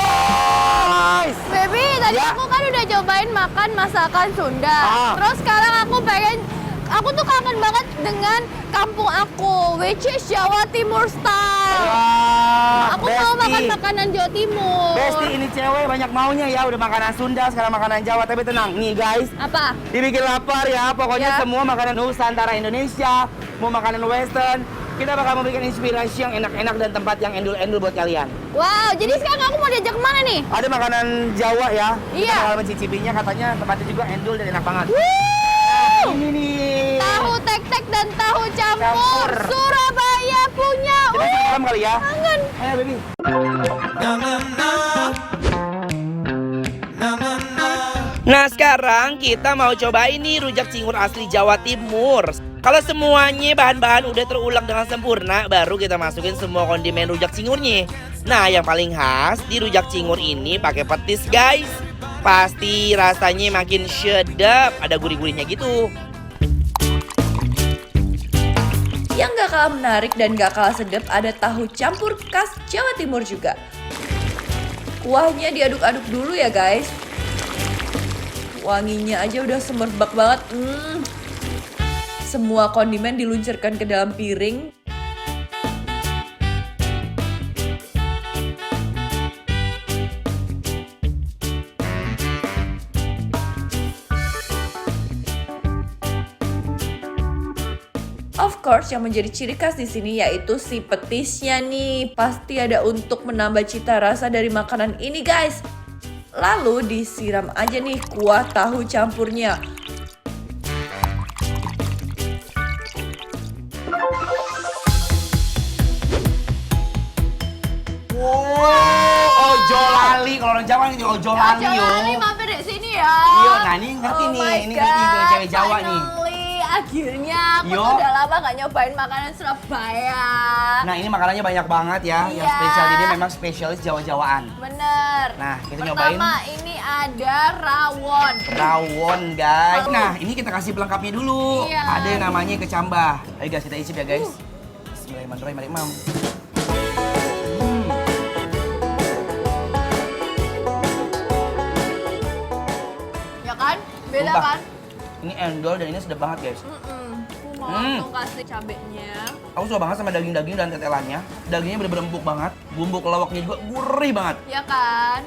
Guys. Baby, tadi Ya. aku kan udah cobain makan masakan Sunda. Terus sekarang aku tuh kangen banget dengan kampung aku, which is Jawa Timur style. Wah, Aku mau Besti. makan makanan Jawa Timur. Besti, ini cewek banyak maunya ya, udah makanan Sunda, sekarang makanan Jawa. Tapi tenang, nih guys, Apa? dibikin lapar ya. Pokoknya Ya. semua makanan Nusantara Indonesia, mau makanan Western, kita bakal memberikan inspirasi yang enak-enak dan tempat yang endul-endul buat kalian. Wow, jadi sekarang aku mau diajak kemana nih? Ada makanan Jawa ya, Iya. kita bakal mencicipinya, katanya tempatnya juga endul dan enak banget. Wuh! Ini nih. Tahu tek-tek dan tahu campur. Campur. Surabaya punya. Kita masuk dalam kali ya. Kangen. Ayo baby. Nah sekarang kita mau coba ini rujak cingur asli Jawa Timur. Kalau semuanya bahan-bahan udah terulang dengan sempurna, baru kita masukin semua kondimen rujak cingurnya. Nah yang paling khas di rujak cingur ini pakai petis guys. Pasti rasanya makin sedap, ada gurih-gurihnya gitu. Yang gak kalah menarik dan gak kalah sedap ada tahu campur khas Jawa Timur juga. Kuahnya diaduk-aduk dulu ya guys. Wanginya aja udah semerbak banget. Semua kondimen diluncurkan ke dalam piring. Of course, yang menjadi ciri khas di sini yaitu si petisnya nih. Pasti ada untuk menambah cita rasa dari makanan ini, guys. Lalu disiram aja nih kuah tahu campurnya. Wow, ojo lali. Kalau orang Jawa ini ojo lali yo. Lali mampir di sini ya. Iya, nah ini ngerti Oh nih, my ini ngerti God, cewek Jawa nih. finally, akhirnya aku Yo. tuh udah lama gak nyobain makanan Surabaya. Nah ini makanannya banyak banget ya. Yang Iya. spesial ini memang spesialis Jawa-Jawaan. Bener. Nah, kita nyobain. Pertama ini ada rawon. Rawon guys. Nah ini kita kasih pelengkapnya dulu. Iya. Ada yang namanya kecambah. Ayo guys kita icip ya guys. Bismillahirrahmanirrahim. Ya kan? Beda Sumpah. kan? Ini endol dan ini sedap banget guys. Aku mau langsung kasih cabenya. Aku suka banget sama daging-daging dan tetelannya. Dagingnya bener-bener empuk banget. Bumbu kelawaknya juga gurih banget. Ya kan?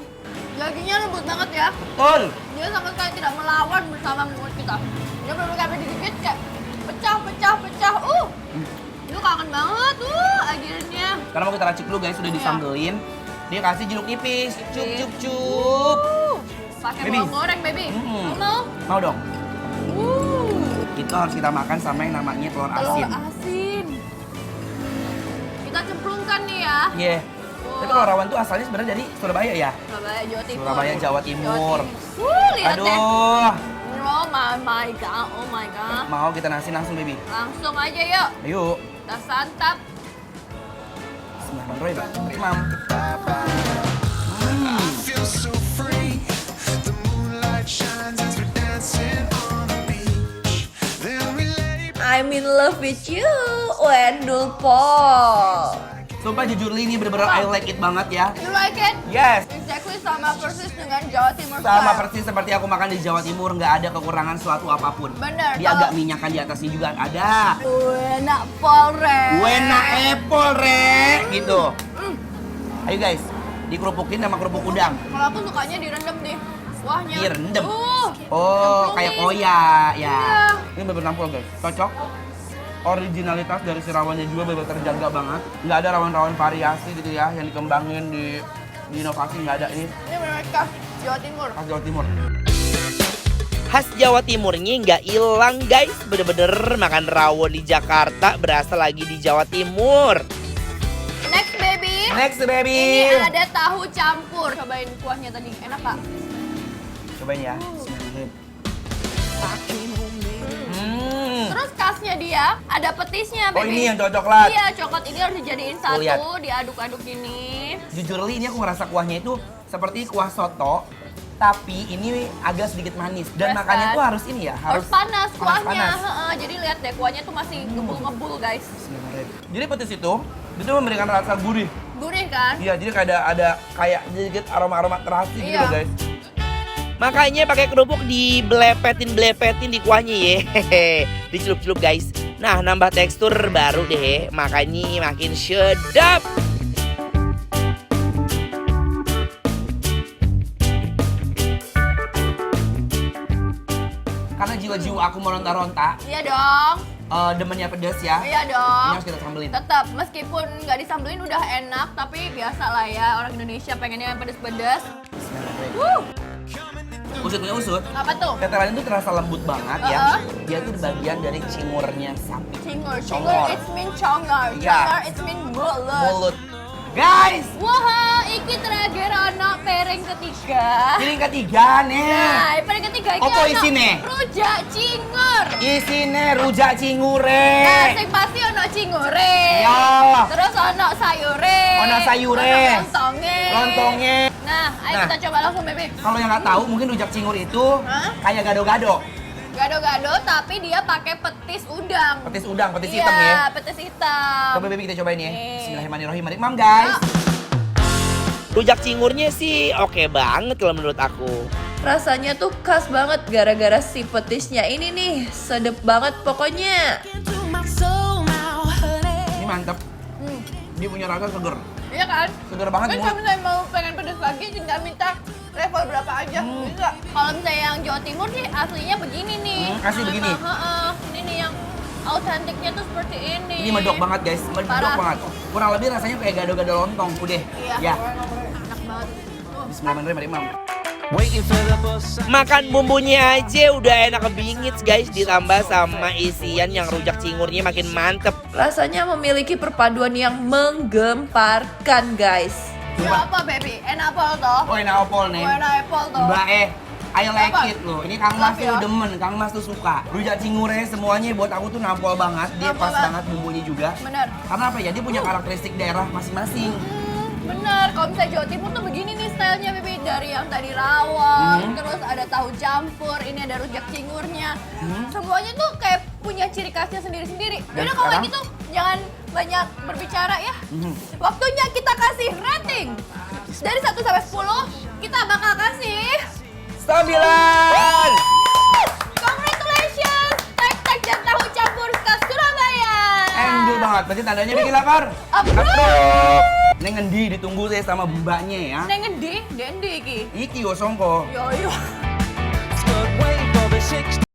Dagingnya lembut banget ya. Betul. Dia sama sekali tidak melawan bersama mulut kita. Dia benar-benar kayak digigit kayak pecah. Itu kangen banget. Akhirnya. Sekarang mau kita racik dulu guys, sudah Iya. disambelin. Dia kasih jeruk nipis. Cup. Pakai Baby. bawang goreng, baby. Mm. Mau? Mau dong. Uh. Itu harus kita makan sama yang namanya telur Telur asin. asin. Kita cemplungkan nih ya. Iya. Tapi kalau rawon tuh asalnya sebenarnya dari Surabaya ya? Surabaya, Jawa Timur. Surabaya, Jawa Timur. Lihat deh. Aduh. Oh my god, oh my god. Mau kita nasi langsung baby. Langsung aja yuk. Ayo. Kita santap. Bismillahirrahmanirrahim. Feel so free. The moonlight shines as we're dancing on the beach. Then we lay I'm in love with you, Wendul Po. Sumpah jujur Li, ini bener-bener I like it banget ya. You like it? Yes. Exactly sama persis dengan Jawa Timur Sama style. persis seperti aku makan di Jawa Timur, nggak ada kekurangan suatu apapun. Bener, Dia kalau- agak minyakan di atasnya juga ada. Enak polre. Wena apple re, gitu. Ayo guys, dikerupukin sama kerupuk udang. Kalau aku sukanya direndam deh. Kuahnya. Direndam? Oh, Oh, kayak koya ya. Iya. Ini bener nampol guys, cocok. Originalitas dari si rawonnya juga bener terjaga banget. Nggak ada rawon-rawon variasi gitu ya, yang dikembangin di inovasi nggak ada ini. Ini benar khas Jawa Timur. Khas Jawa Timur. Khas Jawa Timurnya nggak hilang guys. Bener-bener makan rawon di Jakarta berasa lagi di Jawa Timur. Next baby. Next baby. Ini ada tahu campur. Cobain kuahnya tadi. Enak Pak? Cobain ya. Terus khasnya dia ada petisnya, Oh baby. ini yang coklat. Iya, coklat ini harus dijadiin Tuh, lihat. satu, diaduk-aduk ini. Jujur Li, ini aku ngerasa kuahnya itu seperti kuah soto, tapi ini agak sedikit manis. Dan Fresh, makannya kan? tuh harus ini ya, Harus panas kuahnya. panas. Heeh, jadi lihat deh kuahnya tuh masih ngebul-ngebul, guys. Jadi petis itu memberikan rasa gurih. Gurih kan? Iya, jadi ada kayak sedikit aroma-aroma terasi gitu Iya. loh guys. Makanya pakai kerupuk dibelepetin di kuahnya ya. Dicelup-celup guys. Nah, nambah tekstur baru deh. Makanya makin sedap. Karena jiwa-jiwa aku meronta-ronta, Iya dong. demennya pedas ya. Iya Ini dong. harus kita sambelin. Tetap meskipun nggak disambelin udah enak, tapi biasa lah ya orang Indonesia pengennya yang pedes-pedes. Usut punya usut. Apa tuh? Tetelan itu terasa lembut banget ya. Dia tuh bagian dari cingurnya sapi. Cingur. Congor. Cingur it's mean congar. Iya. Congar it's mean mulut. Mulut. Guys, Wah, iki terakhir anak piring ketiga. piring ketiga nih. Nah, piring ketiga iki Apa ono isine? rujak cingur. Isine rujak cingure. Nah, sing pasti ono cingure. Iya. Terus ono sayure. Ono sayure. Ono lontongnya. Lontongnya. Nah, ayo Nah. kita coba langsung, Bebe. Kalau yang nggak tahu, mungkin rujak cingur itu Hah? kayak gado-gado. Gado-gado tapi dia pakai petis udang. Petis udang, petis Iya, hitam ya. petis hitam. Coba baby kita cobain ya. Oke. Bismillahirrahmanirrahim. Mari mam guys. Ah. Rujak cingurnya sih oke banget kalau menurut aku. Rasanya tuh khas banget gara-gara si petisnya ini nih. Sedep banget pokoknya. Ini mantep. Hmm. Dia punya rasa seger. Iya kan? Seger banget Kan mulut. kalau misalnya mau pengen pedes lagi tinggal minta level berapa aja. Bisa. Kalau misalnya yang Jawa Timur nih aslinya begini nih. Asli begini? Ini nih yang autentiknya tuh seperti ini. Ini medok banget guys, medok Parah. banget. Kurang lebih rasanya kayak gado-gado lontong, udah. Iya. Ya. Enak banget. Bismillahirrahmanirrahim, mari mam. Waiting for the bus. Makan bumbunya aja udah enak bingit guys, ditambah sama isian yang rujak cingurnya makin mantep. Rasanya memiliki perpaduan yang menggemparkan guys. Ya apa, baby? Enak apa toh? Oh enak opol nih. Oh, enak apple toh. Mbak I like Apa? it loh. Ini Kang Mas Apa tuh ya? demen, Kang Mas tuh suka. Rujak cingurnya semuanya buat aku tuh nampol banget. Dia Nampol pas banget. banget bumbunya juga. Bener. Karena apa ya? Dia punya karakteristik daerah masing-masing. Bener, kalau misalnya Jawa Timur tuh begini nih stylenya, Bibi. Dari yang tadi rawon, terus ada tahu campur, ini ada rujak cingurnya. Semuanya tuh kayak punya ciri khasnya sendiri-sendiri. Dan Yaudah kalau kayak sekarang? gitu, jangan banyak berbicara ya. Waktunya kita kasih rating. Dari 1 sampai 10, kita bakal kasih 9. congratulations! Tek-tek dan tahu campur khas Surabaya. Endul banget. Berarti tandanya bikin lapar. Approve. Neng ngendi ditunggu saya sama mbaknya ya. Neng ngendi? Dendi iki. Iki yo songko. Yo yo. But waiting for the 6